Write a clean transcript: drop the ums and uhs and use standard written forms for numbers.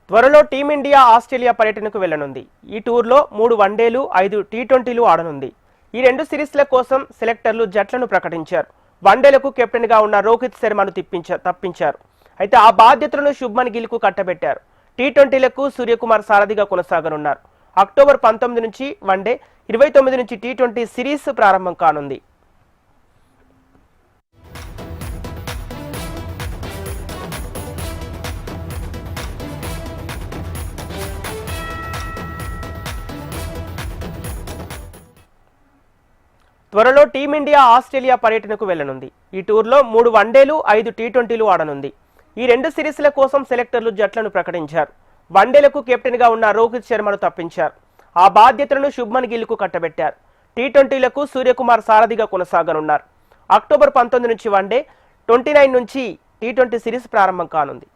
త్వరలో team India Australia పర్యటనకు వెళ్లనుంది. ఈ టూర్లో 3 వన్డేలు, 5 టీ20లు ఆడనుంది. ఈ 2 సిరీస్ల కోసం సెలెక్టర్లు జట్లను ప్రకటించారు. వన్డేలకు కెప్టెన్గా ఉన్న రోహిత్ శర్మను తప్పించారు. అయితే ఆ బాధ్యతలను శుభ్మన్ గిల్కు కట్టబెట్టారు. టీ20లకు సూర్యకుమార్ సారథిగా కొనసాగనున్నారు. అక్టోబర్ 19 నుంచి వన్డే, 29 నుంచి టీ20 సిరీస్ ప్రారంభం కానుంది. త్వరలో టీమిండియా ఆస్ట్రేలియా పర్యటనకు వెళ్లనుంది. ఈ టూర్లో 3 వన్డేలు, 5 టీ20లు ఆడనుంది. ఈ 2 సిరీస్ల కోసం సెలెక్టర్లు జట్లను ప్రకటించారు. వన్డేలకు కెప్టెన్గా ఉన్న రోహిత్ శర్మను తప్పించారు. ఆ బాధ్యతలను శుభ్మన్ గిల్కు కట్టబెట్టారు. టీ20లకు సూర్యకుమార్ సారథిగా కొనసాగనున్నారు. అక్టోబర్ 19 నుంచి వన్డే, 29 నుంచి టీ20 సిరీస్ ప్రారంభం కానుంది.